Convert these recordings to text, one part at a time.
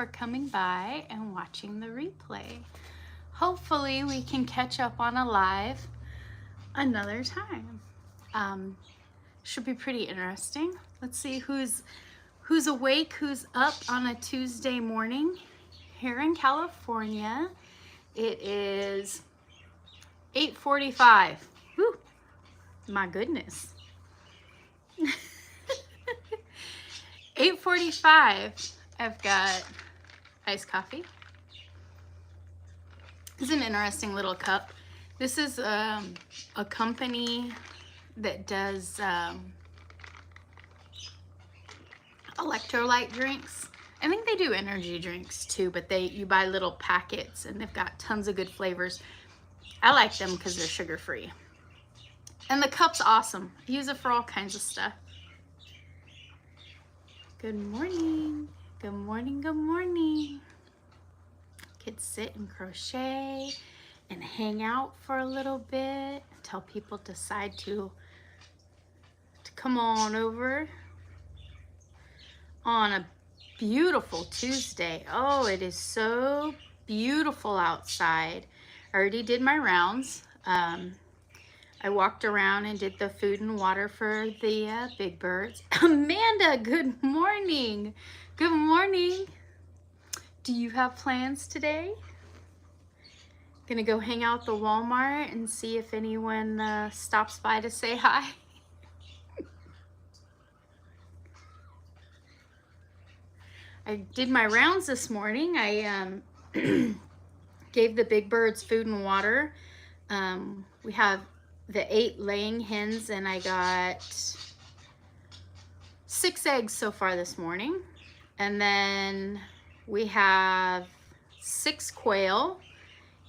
for coming by and watching the replay. Hopefully we can catch up on a live another time. Should be pretty interesting. Let's see who's awake, who's up on a Tuesday morning. Here in California, it is 8:45. Whew, my goodness. 8:45. I've got iced coffee. It's an interesting little cup. This is a company that does electrolyte drinks. I think they do energy drinks too, but you buy little packets and they've got tons of good flavors. I like them because they're sugar-free. And the cup's awesome. I use it for all kinds of stuff. Good morning. Good morning, good morning. Kids sit and crochet and hang out for a little bit until people decide to come on over on a beautiful Tuesday. Oh, it is so beautiful outside. I already did my rounds. I walked around and did the food and water for the big birds. Amanda, good morning. Good morning. Do you have plans today? Gonna go hang out at the Walmart and see if anyone stops by to say hi. I did my rounds this morning. I gave the big birds food and water. We have the 8 laying hens and I got 6 eggs so far this morning. And then we have 6 quail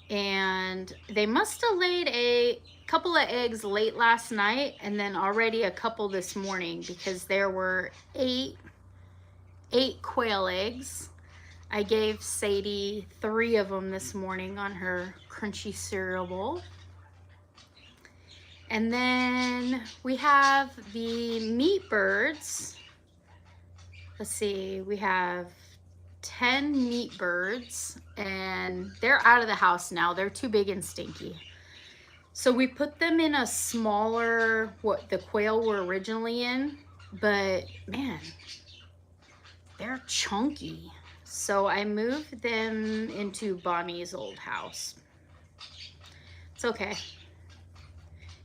and they must have laid a couple of eggs late last night and then already a couple this morning because there were 8 quail eggs. I gave Sadie 3 of them this morning on her crunchy cereal bowl. And then we have the meat birds. Let's see, we have 10 meat birds and they're out of the house now. They're too big and stinky. So we put them in a smaller, what the quail were originally in, but man, they're chunky. So I moved them into Bonnie's old house. It's okay.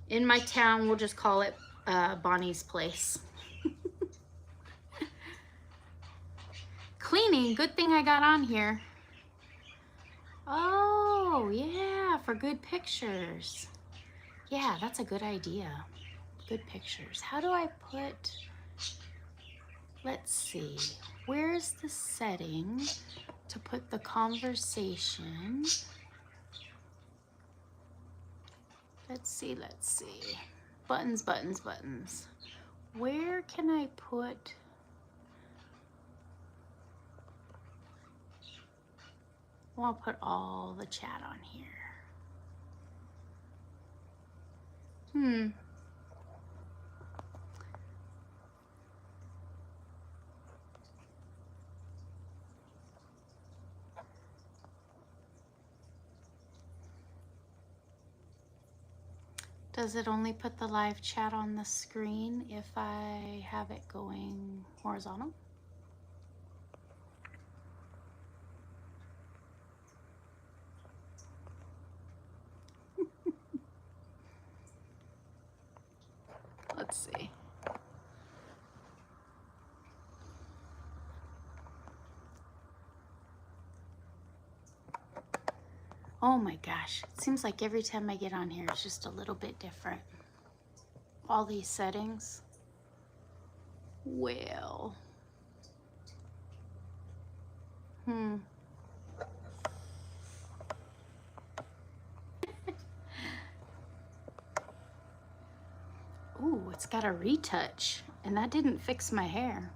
In my town, we'll just call it Bonnie's place. Cleaning, good thing I got on here. Oh, yeah, for good pictures. Yeah, that's a good idea. Good pictures. How do I put, let's see, where's the setting to put the conversation? Let's see. Buttons, buttons, buttons. Where can I put? I want to put all the chat on here. Does it only put the live chat on the screen if I have it going horizontal? Let's see. Oh my gosh, it seems like every time I get on here, it's just a little bit different. All these settings. Well. Ooh, it's got a retouch, and that didn't fix my hair.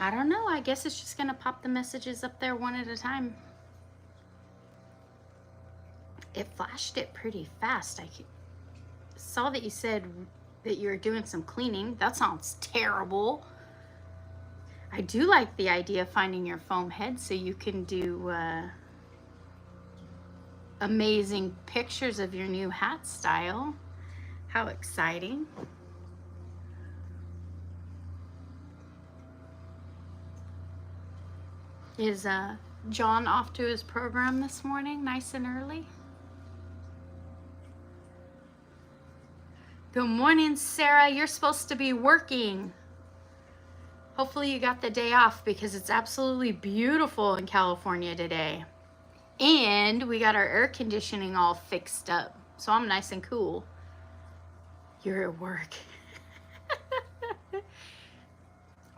I don't know. I guess it's just going to pop the messages up there one at a time. It flashed it pretty fast. I saw that you said that you were doing some cleaning. That sounds terrible. I do like the idea of finding your foam head so you can do amazing pictures of your new hat style. How exciting. Is John off to his program this morning, nice and early? Good morning, Sarah. You're supposed to be working. Hopefully you got the day off because it's absolutely beautiful in California today. And we got our air conditioning all fixed up, so I'm nice and cool. You're at work.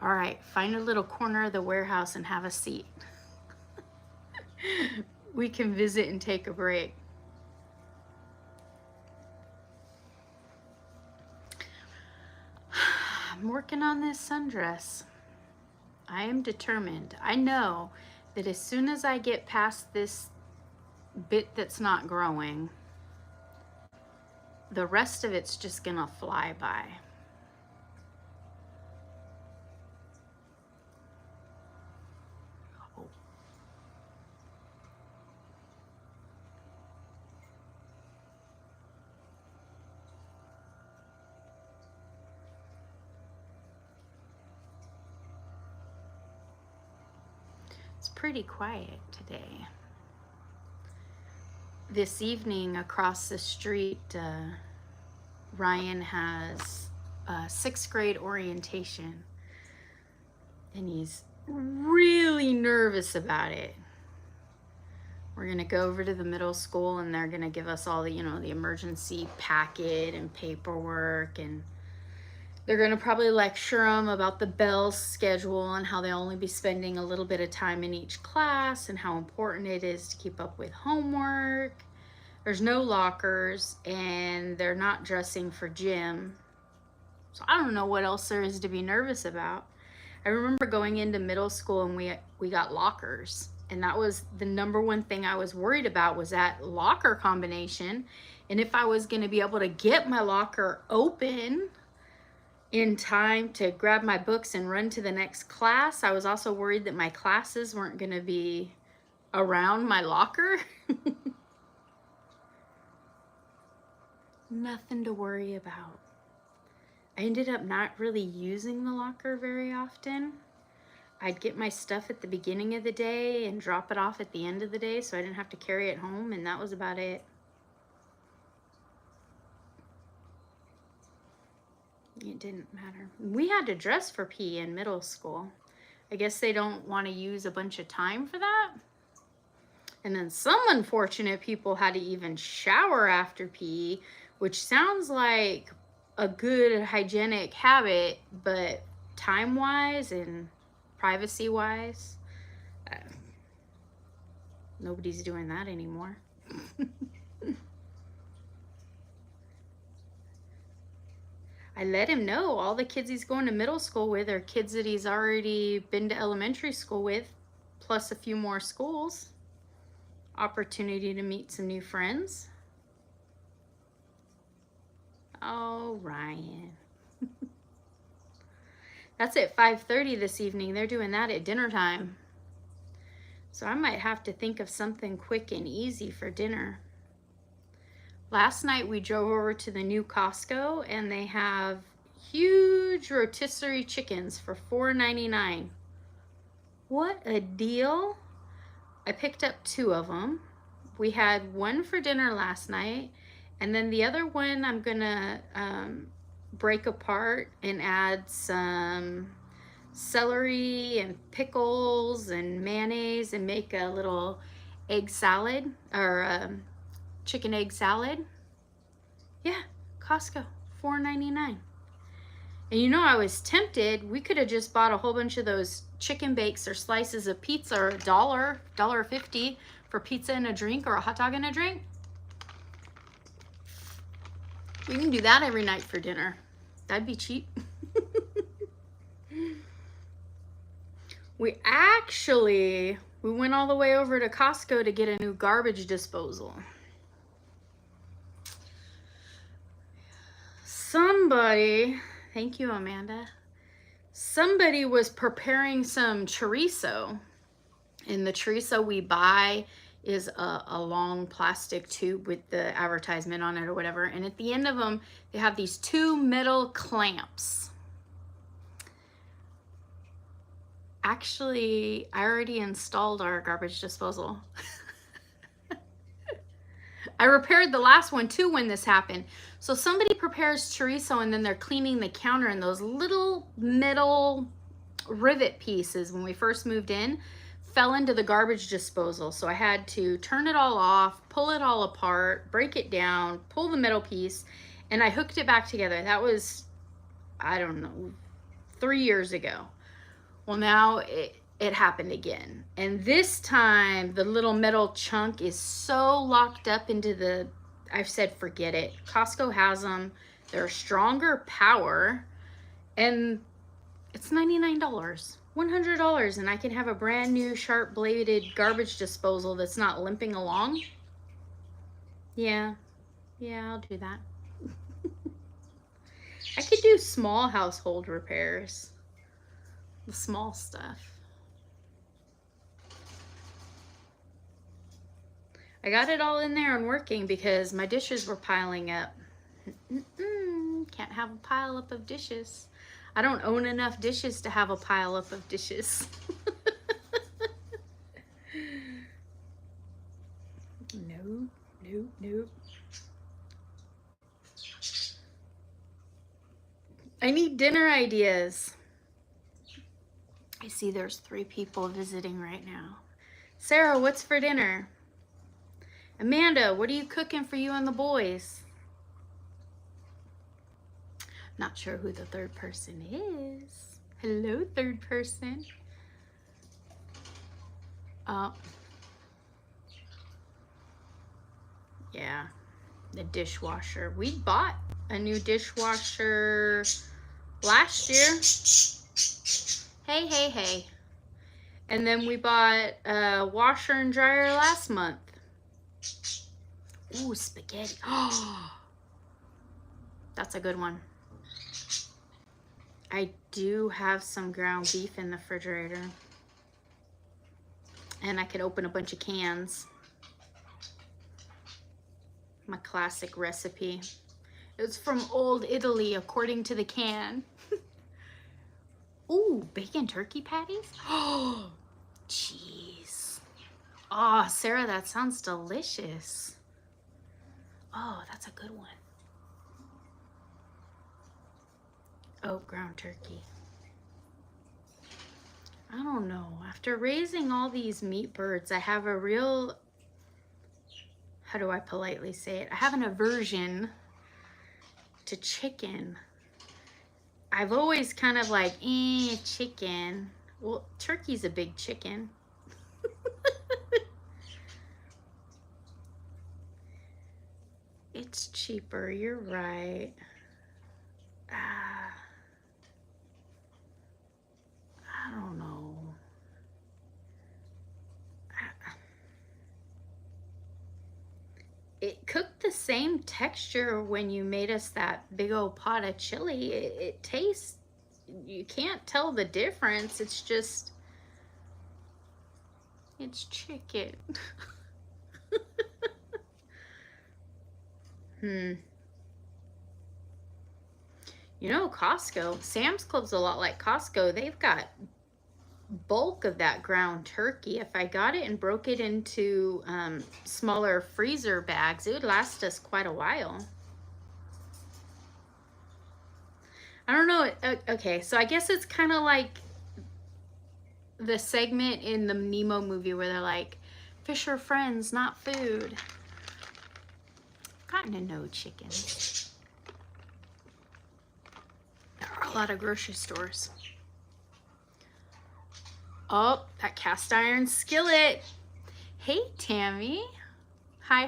All right, find a little corner of the warehouse and have a seat. We can visit and take a break. I'm working on this sundress. I am determined. I know that as soon as I get past this bit that's not growing, the rest of it's just gonna fly by. Oh. It's pretty quiet today. This evening across the street, Ryan has sixth grade orientation, and he's really nervous about it. We're gonna go over to the middle school and they're gonna give us all the, you know, the emergency packet and paperwork, and they're gonna probably lecture them about the bell schedule and how they'll only be spending a little bit of time in each class and how important it is to keep up with homework. There's no lockers and they're not dressing for gym. So I don't know what else there is to be nervous about. I remember going into middle school and we got lockers, and that was the number one thing I was worried about, was that locker combination. And if I was gonna be able to get my locker open in time to grab my books and run to the next class, I was also worried that my classes weren't gonna be around my locker. Nothing to worry about. I ended up not really using the locker very often. I'd get my stuff at the beginning of the day and drop it off at the end of the day so I didn't have to carry it home, and that was about it. It didn't matter. We had to dress for PE in middle school. I guess they don't want to use a bunch of time for that. And then some unfortunate people had to even shower after PE, which sounds like a good hygienic habit, but time-wise and privacy-wise, nobody's doing that anymore. I let him know all the kids he's going to middle school with are kids that he's already been to elementary school with, plus a few more schools. Opportunity to meet some new friends. Oh, Ryan. That's at 5:30 this evening. They're doing that at dinner time. So I might have to think of something quick and easy for dinner. Last night we drove over to the new Costco and they have huge rotisserie chickens for $4.99. What a deal. I picked up 2 of them. We had one for dinner last night, and then the other one I'm gonna break apart and add some celery and pickles and mayonnaise and make a little egg salad, or chicken egg salad. Yeah, Costco, $4.99. And you know, I was tempted. We could have just bought a whole bunch of those chicken bakes or slices of pizza, or $1.50 for pizza and a drink, or a hot dog and a drink. We can do that every night for dinner. That'd be cheap. We went all the way over to Costco to get a new garbage disposal. somebody, thank you, Amanda. Somebody was preparing some chorizo, and the chorizo we buy is a long plastic tube with the advertisement on it or whatever, and at the end of them they have these two metal clamps. Actually, I already installed our garbage disposal. I repaired the last one too when this happened. So somebody prepares chorizo and then they're cleaning the counter, and those little metal rivet pieces when we first moved in fell into the garbage disposal. So I had to turn it all off, pull it all apart, break it down, pull the metal piece, and I hooked it back together. That was, I don't know, 3 years ago. Well, now it happened again. And this time the little metal chunk is so locked up into the, I've said forget it. Costco has them. They're stronger power, and it's $99, $100, and I can have a brand new sharp bladed garbage disposal that's not limping along. Yeah, I'll do that. I could do small household repairs, the small stuff. I got it all in there and working because my dishes were piling up. Can't have a pile up of dishes. I don't own enough dishes to have a pile up of dishes. No. I need dinner ideas. I see there's 3 people visiting right now. Sarah, what's for dinner? Amanda, what are you cooking for you and the boys? Not sure who the third person is. Hello, third person. Yeah, the dishwasher. We bought a new dishwasher last year. Hey. And then we bought a washer and dryer last month. Ooh, spaghetti. Oh, that's a good one. I do have some ground beef in the refrigerator. And I could open a bunch of cans. My classic recipe. It's from old Italy, according to the can. Ooh, bacon turkey patties? Oh, jeez. Oh, Sarah, that sounds delicious. Oh, that's a good one. Oh, ground turkey. I don't know. After raising all these meat birds, I have a real, how do I politely say it? I have an aversion to chicken. I've always kind of like, chicken. Well, turkey's a big chicken. It's cheaper, you're right. I don't know. It cooked the same texture when you made us that big old pot of chili. It tastes, you can't tell the difference. It's just, it's chicken. You know, Costco, Sam's Club's a lot like Costco. They've got bulk of that ground turkey. If I got it and broke it into smaller freezer bags, it would last us quite a while. I don't know. Okay, so I guess it's kind of like the segment in the Nemo movie where they're like, fish are friends, not food. Gotten to know chickens. There are a lot of grocery stores. Oh, that cast iron skillet. Hey, Tammy. Hi.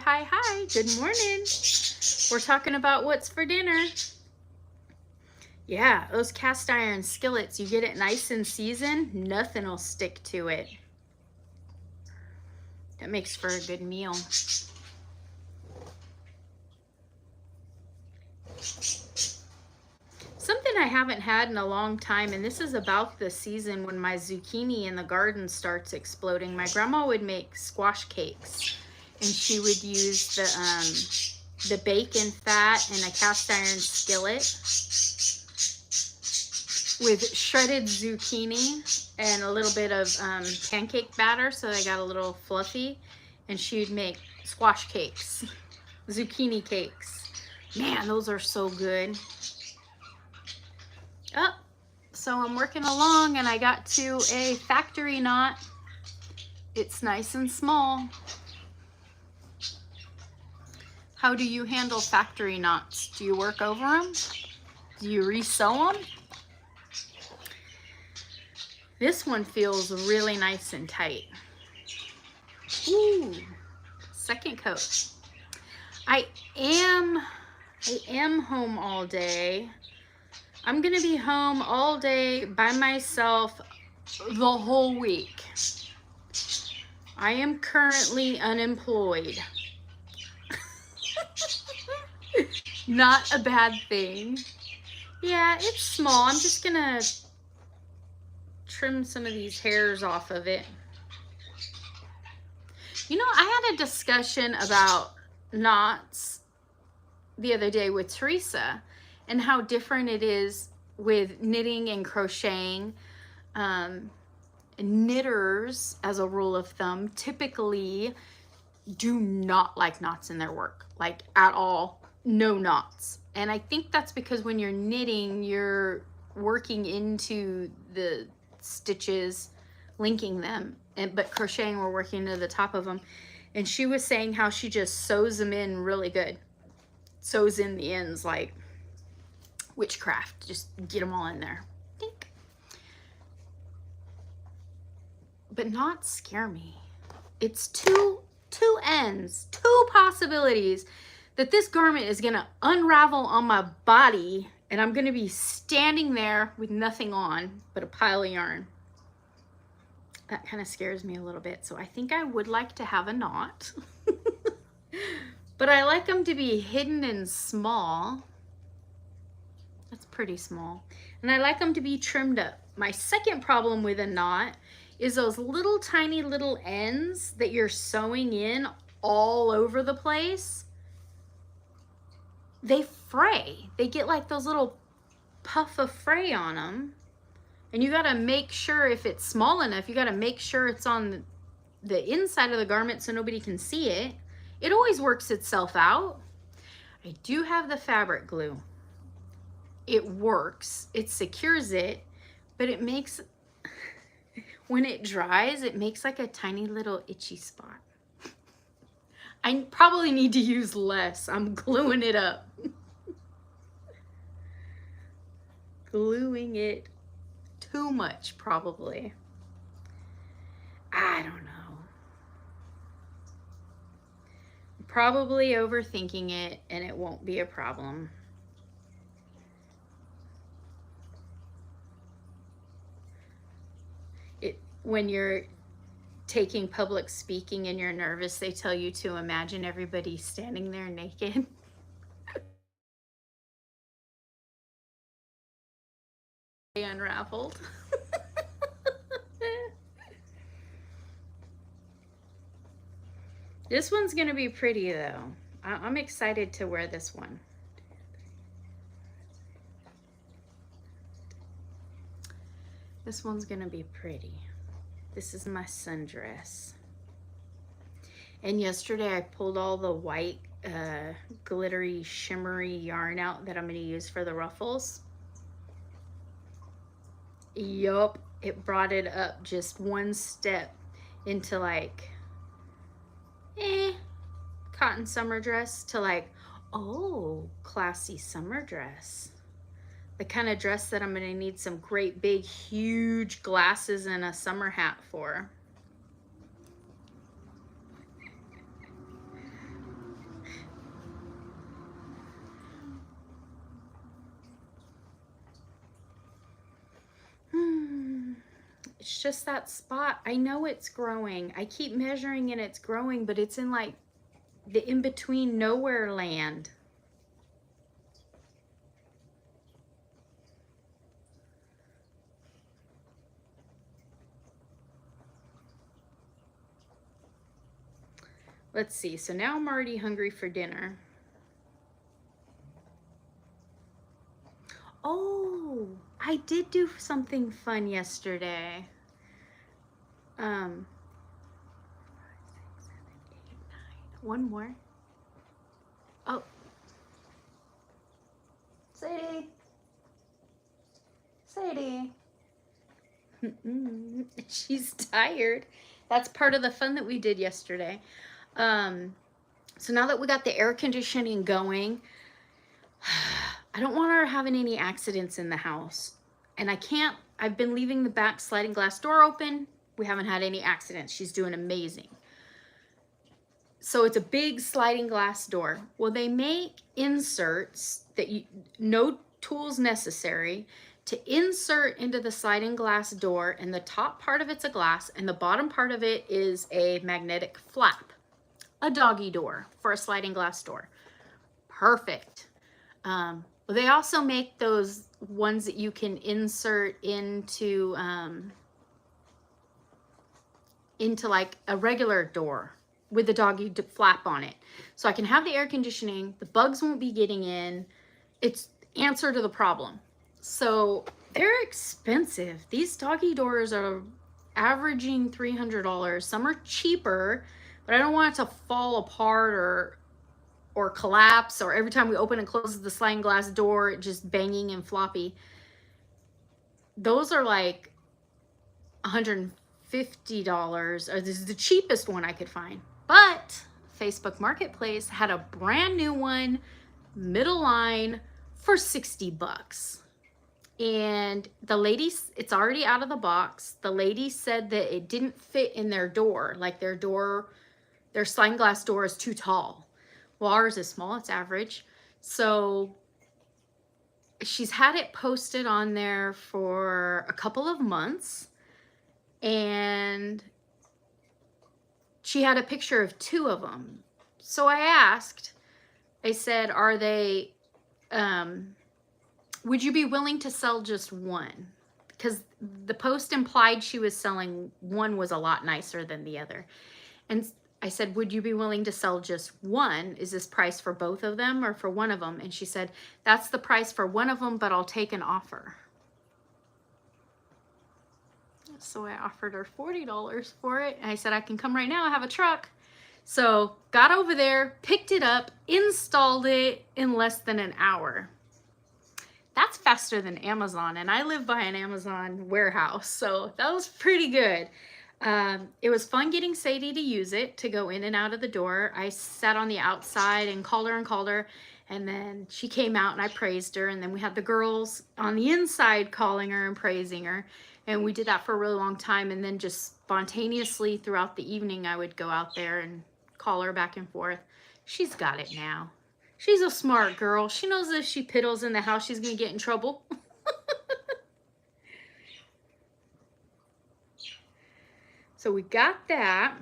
Good morning. We're talking about what's for dinner. Yeah, those cast iron skillets, you get it nice and seasoned, nothing will stick to it. That makes for a good meal. I haven't had in a long time, and this is about the season when my zucchini in the garden starts exploding. My grandma would make squash cakes, and she would use the bacon fat in a cast iron skillet with shredded zucchini and a little bit of pancake batter so they got a little fluffy, and she'd make squash cakes, zucchini cakes. Man, those are so good. Oh, so I'm working along and I got to a factory knot. It's nice and small. How do you handle factory knots? Do you work over them? Do you resew them? This one feels really nice and tight. Ooh, second coat. I am home all day. I'm gonna be home all day by myself the whole week. I am currently unemployed. Not a bad thing. Yeah, it's small. I'm just gonna trim some of these hairs off of it. You know, I had a discussion about knots the other day with Teresa and how different it is with knitting and crocheting. Knitters, as a rule of thumb, typically do not like knots in their work, like at all. No knots. And I think that's because when you're knitting, you're working into the stitches, linking them, but crocheting, we're working to the top of them. And she was saying how she just sews them in really good, sews in the ends like witchcraft, just get them all in there. Dink. But knots scare me. It's two ends, two possibilities that this garment is gonna unravel on my body and I'm gonna be standing there with nothing on but a pile of yarn. That kind of scares me a little bit. So I think I would like to have a knot, but I like them to be hidden and small. That's pretty small. And I like them to be trimmed up. My second problem with a knot is those little tiny little ends that you're sewing in all over the place. They fray. They get like those little puff of fray on them. And you gotta make sure, if it's small enough, you gotta make sure it's on the inside of the garment so nobody can see it. It always works itself out. I do have the fabric glue. It works, it secures it, but it makes, when it dries, it makes like a tiny little itchy spot. I probably need to use less. I'm gluing it up. Gluing it too much, probably. I don't know. Probably overthinking it, and it won't be a problem. When you're taking public speaking and you're nervous, they tell you to imagine everybody standing there naked. Unraveled. This one's gonna be pretty though. I'm excited to wear this one. This one's gonna be pretty. This is my sundress. And yesterday I pulled all the white glittery shimmery yarn out that I'm gonna use for the ruffles. Yup, it brought it up just one step into like cotton summer dress to like, oh, classy summer dress. The kind of dress that I'm gonna need some great big huge glasses and a summer hat for. It's just that spot. I know it's growing. I keep measuring and it's growing, but it's in like the in-between nowhere land. let's see. So now I'm already hungry for dinner. Oh, I did do something fun yesterday. 5, 6, 7, 8, 9. One more. Oh. Sadie. Sadie. She's tired. That's part of the fun that we did yesterday. So now that we got the air conditioning going, I don't want her having any accidents in the house. And I've been leaving the back sliding glass door open. We haven't had any accidents. She's doing amazing. So it's a big sliding glass door. Well, they make inserts that no tools necessary to insert into the sliding glass door, and the top part of it's a glass and the bottom part of it is a magnetic flap. A doggy door for a sliding glass door. Perfect. They also make those ones that you can insert into like a regular door with the doggy flap on it. So I can have the air conditioning, the bugs won't be getting in. It's answer to the problem. So they're expensive. These doggy doors are averaging $300. Some are cheaper, but I don't want it to fall apart or collapse, or every time we open and close the sliding glass door, it just banging and floppy. Those are like $150, or this is the cheapest one I could find. But Facebook Marketplace had a brand new one, middle line, for 60 bucks. And the lady, it's already out of the box. The lady said that it didn't fit in their door. Like their sliding glass door is too tall. Well, ours is small, it's average. So she's had it posted on there for a couple of months. And she had a picture of 2 of them. So I asked, I said, are they, would you be willing to sell just one? Because the post implied she was selling one was a lot nicer than the other. And I said, would you be willing to sell just one? Is this price for both of them or for one of them? And she said, that's the price for one of them, but I'll take an offer. So I offered her $40 for it. And I said, I can come right now. I have a truck. So got over there, picked it up, installed it in less than an hour. That's faster than Amazon. And I live by an Amazon warehouse. So that was pretty good. It was fun getting Sadie to use it to go in and out of the door. I sat on the outside and called her, and then she came out and I praised her, and then we had the girls on the inside calling her and praising her, and we did that for a really long time. And then just spontaneously throughout the evening I would go out there and call her back and forth. She's got it now. She's a smart girl. She knows if she piddles in the house she's gonna get in trouble. So we got that.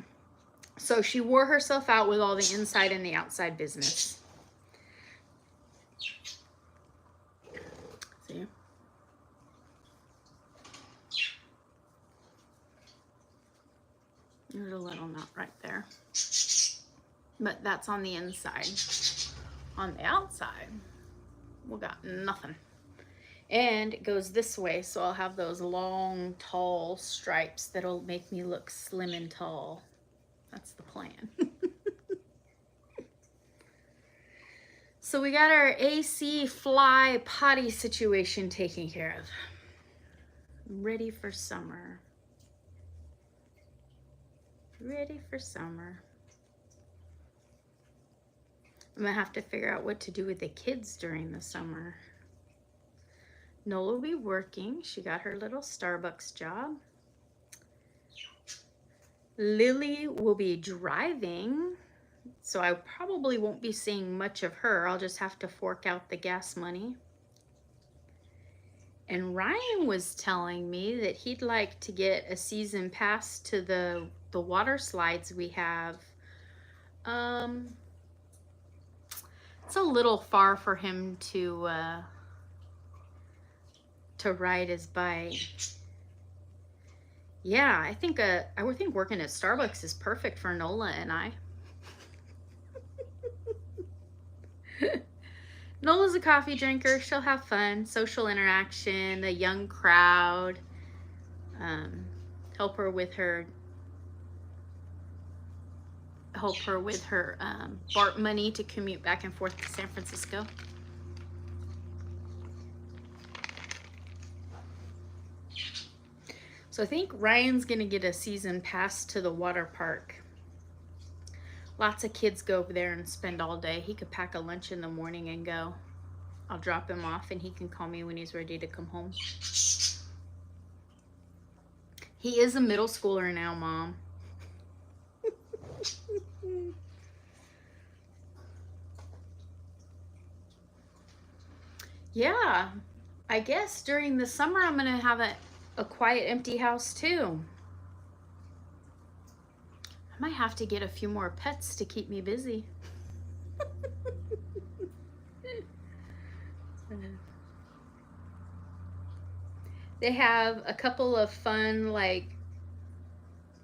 So she wore herself out with all the inside and the outside business. See? There's a little knot right there. But that's on the inside. On the outside, we got nothing. And it goes this way, so I'll have those long, tall stripes that'll make me look slim and tall. That's the plan. So we got our AC fly potty situation taken care of. Ready for summer. Ready for summer. I'm gonna have to figure out what to do with the kids during the summer. Nola will be working. She got her little Starbucks job. Lily will be driving, so I probably won't be seeing much of her. I'll just have to fork out the gas money. And Ryan was telling me that he'd like to get a season pass to the water slides we have. It's a little far for him to ride his bike. Yeah, I would think working at Starbucks is perfect for Nola and I. Nola's a coffee drinker. She'll have fun, social interaction, a young crowd. Help her with her BART money to commute back and forth to San Francisco. So I think Ryan's gonna get a season pass to the water park. Lots of kids go over there and spend all day. He could pack a lunch in the morning and go. I'll drop him off and he can call me when he's ready to come home. He is a middle schooler now, Mom. Yeah, I guess during the summer I'm gonna have a quiet, empty house too. I might have to get a few more pets to keep me busy. They have a couple of fun, like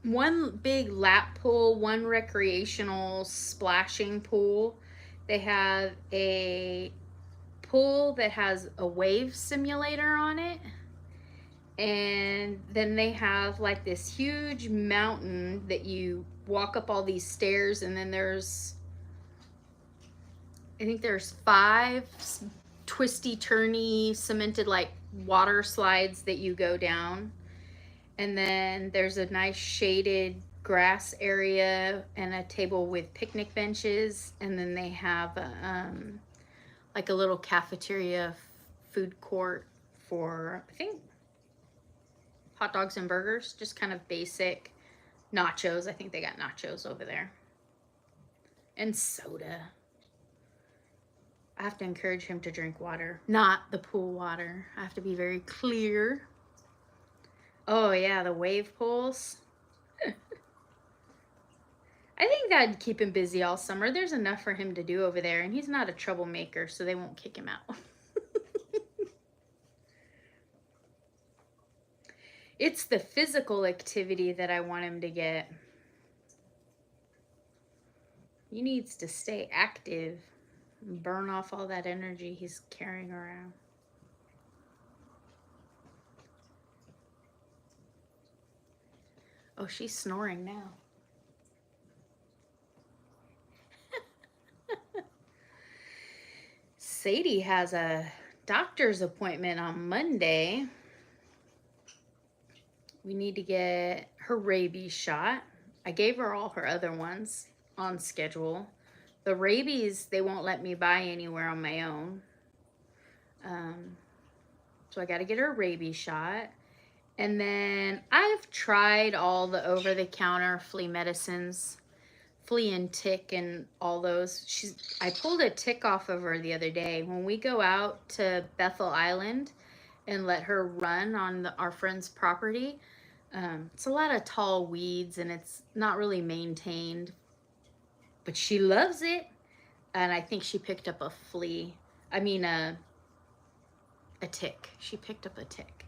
one big lap pool, one recreational splashing pool. They have a pool that has a wave simulator on it. And then they have like this huge mountain that you walk up all these stairs, and then I think there's 5 twisty turny cemented like water slides that you go down, and then there's a nice shaded grass area and a table with picnic benches, and then they have like a little cafeteria food court for, I think, hot dogs and burgers, just kind of basic. Nachos, I think they got nachos over there, and soda. I have to encourage him to drink water, not the pool water. I have to be very clear. Oh yeah, the wave pools. I think that'd keep him busy all summer. There's enough for him to do over there, and he's not a troublemaker, so they won't kick him out. It's the physical activity that I want him to get. He needs to stay active. Burn off all that energy he's carrying around. Oh, she's snoring now. Sadie has a doctor's appointment on Monday. We need to get her rabies shot. I gave her all her other ones on schedule. The rabies, they won't let me buy anywhere on my own. So I got to get her a rabies shot. And then I've tried all the over-the-counter flea medicines, flea and tick and all those. I pulled a tick off of her the other day. When we go out to Bethel Island and let her run on our friend's property, it's a lot of tall weeds and it's not really maintained. But she loves it, and I think she picked up a tick. She picked up a tick.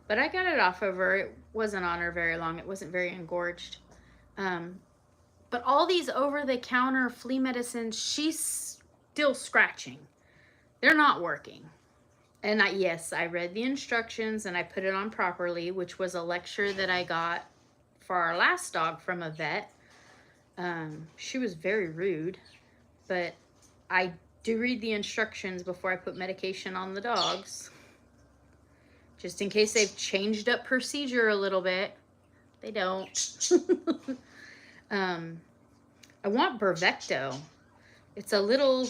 But I got it off of her. It wasn't on her very long. It wasn't very engorged. But all these over-the-counter flea medicines, she's still scratching. They're not working. And yes, I read the instructions and I put it on properly, which was a lecture that I got for our last dog from a vet. She was very rude, but I do read the instructions before I put medication on the dogs, just in case they've changed up procedure a little bit. They don't. I want Brevecto. It's a little,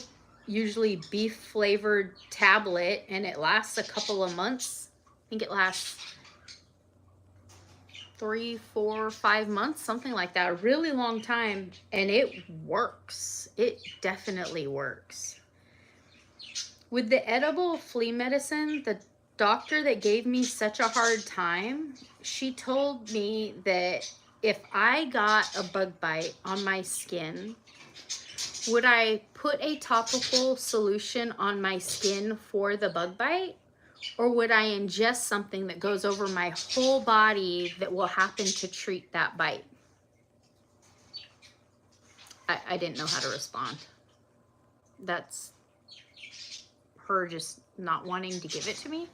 usually beef flavored tablet, and it lasts a couple of months. I think it lasts 3, 4, 5 months, something like that, a really long time, and it works. It definitely works. With the edible flea medicine, the doctor that gave me such a hard time, she told me that if I got a bug bite on my skin, would I put a topical solution on my skin for the bug bite? Or would I ingest something that goes over my whole body that will happen to treat that bite? I didn't know how to respond. That's her just not wanting to give it to me.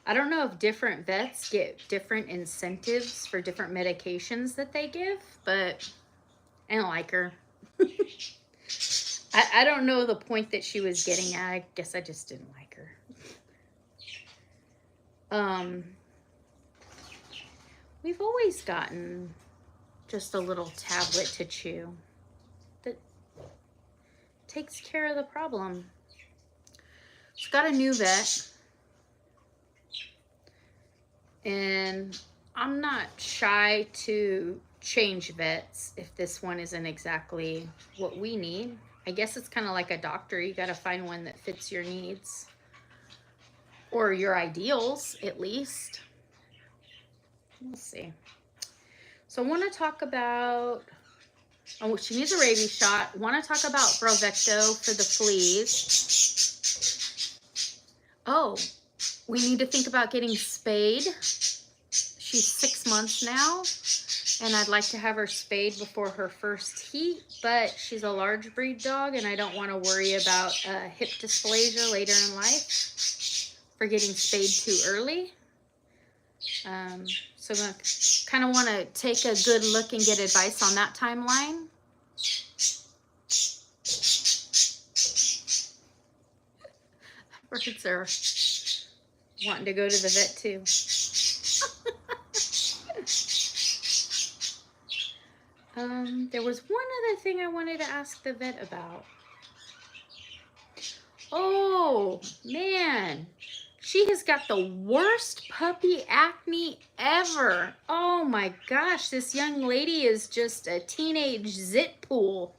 I don't know if different vets get different incentives for different medications that they give, but I don't like her. I don't know the point that she was getting at. I guess I just didn't like her. We've always gotten just a little tablet to chew that takes care of the problem. She's got a new vet, and I'm not shy to change vets if this one isn't exactly what we need. I guess it's kind of like a doctor. You got to find one that fits your needs or your ideals, at least. We'll see. So I want to talk about, oh, she needs a rabies shot. I want to talk about Brovecto for the fleas. Oh, we need to think about getting spayed. She's 6 months now, and I'd like to have her spayed before her first heat, but she's a large breed dog, and I don't want to worry about hip dysplasia later in life for getting spayed too early. So I kind of want to take a good look and get advice on that timeline. Birds are wanting to go to the vet too. There was one other thing I wanted to ask the vet about. Oh, man. She has got the worst puppy acne ever. Oh my gosh, this young lady is just a teenage zit pool.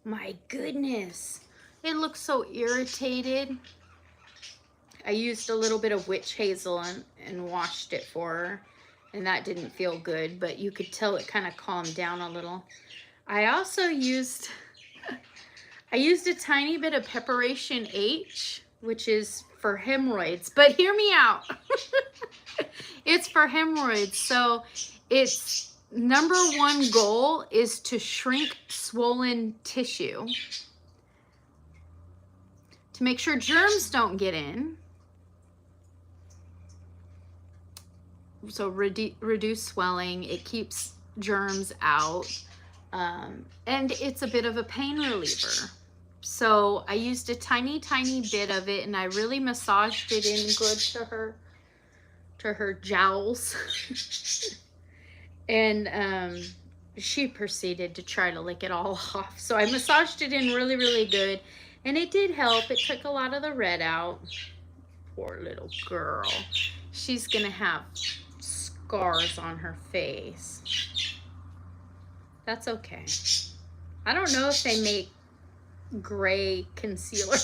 My goodness. It looks so irritated. I used a little bit of witch hazel and washed it for her, and that didn't feel good, but you could tell it kind of calmed down a little. I also used, a tiny bit of Preparation H, which is for hemorrhoids, but hear me out. It's for hemorrhoids. So its number one goal is to shrink swollen tissue, to make sure germs don't get in. So reduce swelling, it keeps germs out, and it's a bit of a pain reliever. So I used a tiny bit of it, and I really massaged it in good to her jowls. And she proceeded to try to lick it all off. So I massaged it in really good, and it did help. It took a lot of the red out. Poor little girl. She's gonna have scars on her face. That's okay. I don't know if they make gray concealer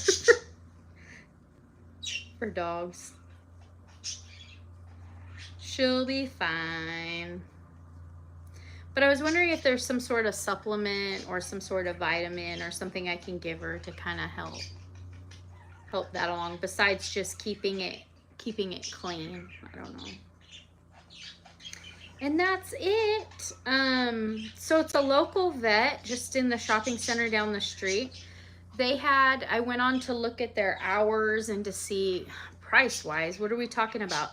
for dogs. She'll be fine. But I was wondering if there's some sort of supplement or some sort of vitamin or something I can give her to kind of help that along, besides just keeping it clean. I don't know. And that's it. So it's a local vet just in the shopping center down the street. I went on to look at their hours and to see price-wise, what are we talking about?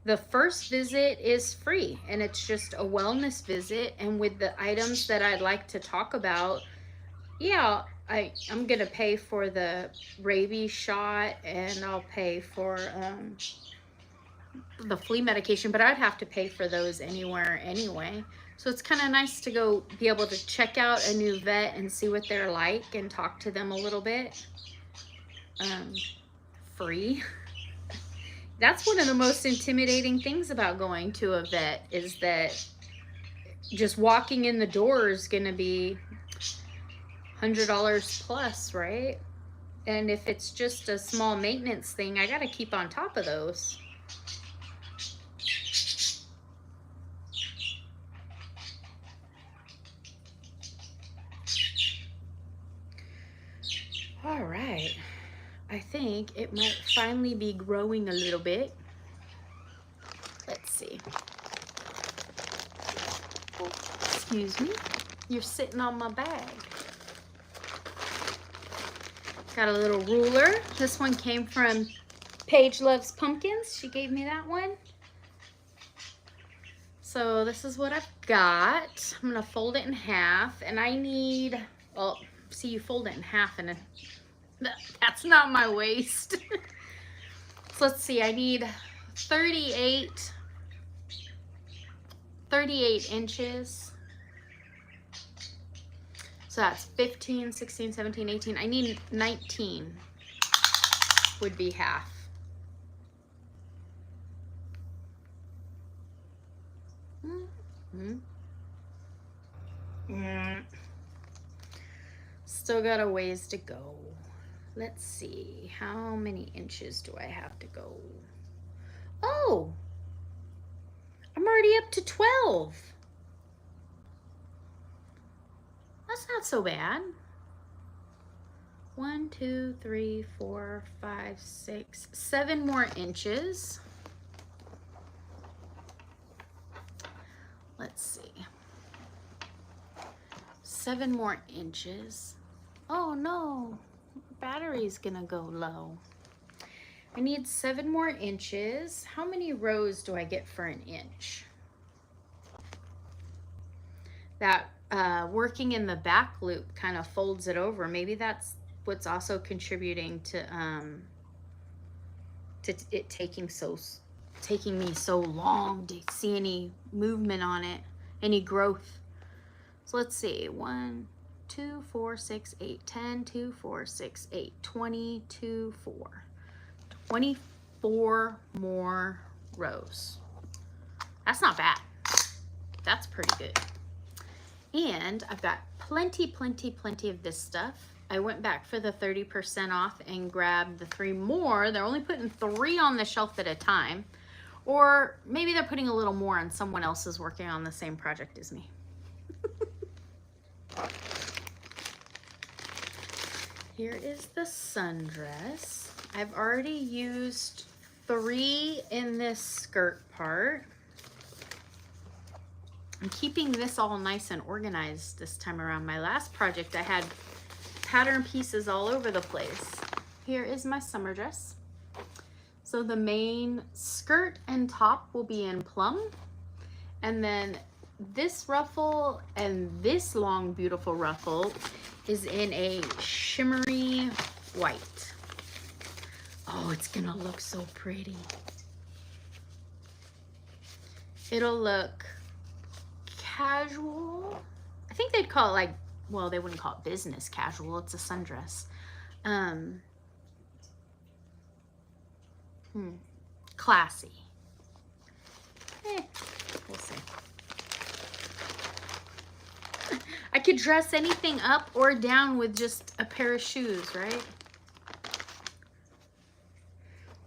The first visit is free, and it's just a wellness visit. And with the items that I'd like to talk about, yeah, I'm gonna pay for the rabies shot, and I'll pay for the flea medication, but I'd have to pay for those anywhere anyway. So it's kind of nice to go be able to check out a new vet and see what they're like and talk to them a little bit. Free. That's one of the most intimidating things about going to a vet, is that just walking in the door is going to be $100 plus, right? And if it's just a small maintenance thing, I got to keep on top of those. All right, I think it might finally be growing a little bit. Let's see. Oh, excuse me, you're sitting on my bag. Got a little ruler. This one came from Paige Loves Pumpkins. She gave me that one. So this is what I've got. I'm gonna fold it in half, and I need, well, see, you fold it in half and that's not my waist. So let's see, I need 38 inches. So that's 15, 16, 17, 18. I need 19 would be half. Still got a ways to go. Let's see, how many inches do I have to go? Oh, I'm already up to 12. That's not so bad. 1, 2, 3, 4, 5, 6, 7 more inches. Let's see. 7 more inches. Oh no, battery's gonna go low. I need 7 more inches. How many rows do I get for an inch? That working in the back loop kind of folds it over. Maybe that's what's also contributing to it taking me so long to see any movement on it, any growth. So let's see, 1, 2, 4, 6, 8, 10, 2, 4, 6, 8, 20, 2, 4. 24 more rows. That's not bad. That's pretty good. And I've got plenty of this stuff. I went back for the 30% off and grabbed the 3 more. They're only putting 3 on the shelf at a time. Or maybe they're putting a little more and someone else is working on the same project as me. Here is the sundress. I've already used 3 in this skirt part. I'm keeping this all nice and organized this time around. My last project, I had pattern pieces all over the place. Here is my summer dress. So the main skirt and top will be in plum. And then this ruffle and this long, beautiful ruffle is in a shimmery white. Oh, it's gonna look so pretty. It'll look casual. I think they'd call it like, well, they wouldn't call it business casual. It's a sundress. Classy. We'll see. I could dress anything up or down with just a pair of shoes, right?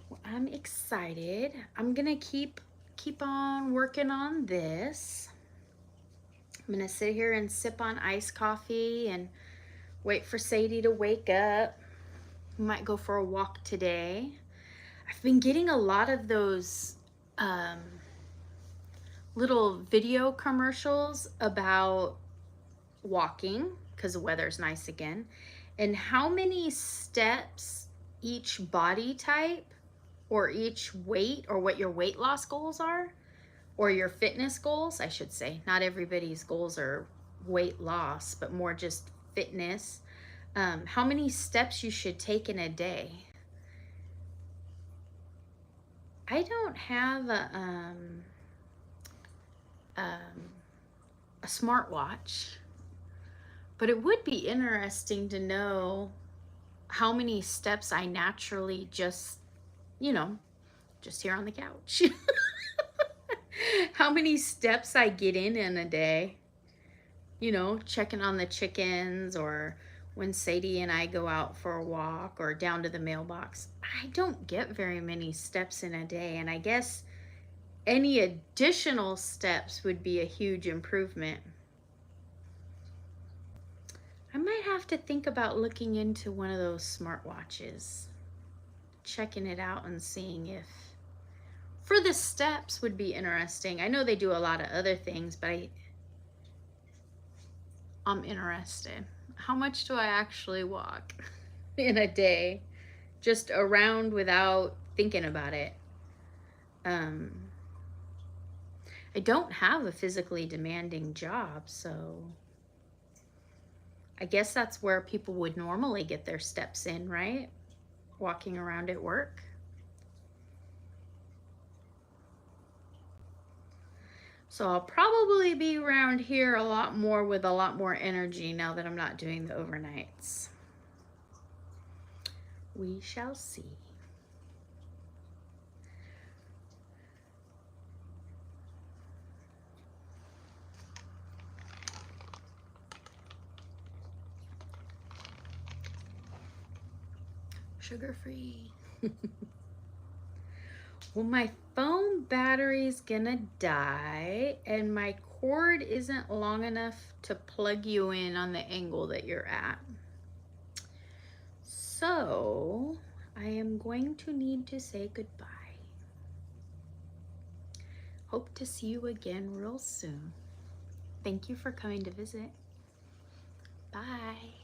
Well, I'm excited. I'm gonna keep on working on this. I'm gonna sit here and sip on iced coffee and wait for Sadie to wake up. We might go for a walk today. I've been getting a lot of those little video commercials about walking because the weather's nice again, and how many steps each body type or each weight, or what your weight loss goals are, or your fitness goals, I should say. Not everybody's goals are weight loss, but more just fitness. How many steps you should take in a day. I don't have a smartwatch, but it would be interesting to know how many steps I naturally just, just here on the couch. How many steps I get in a day, checking on the chickens, or when Sadie and I go out for a walk or down to the mailbox. I don't get very many steps in a day, and I guess any additional steps would be a huge improvement. I might have to think about looking into one of those smartwatches, checking it out and seeing if, for the steps would be interesting. I know they do a lot of other things, but I'm interested. How much do I actually walk? in a day, just around without thinking about it. I don't have a physically demanding job, so I guess that's where people would normally get their steps in, right? Walking around at work. So I'll probably be around here a lot more with a lot more energy now that I'm not doing the overnights. We shall see. Sugar-free. Well, my phone battery's gonna die and my cord isn't long enough to plug you in on the angle that you're at. So I am going to need to say goodbye. Hope to see you again real soon. Thank you for coming to visit. Bye.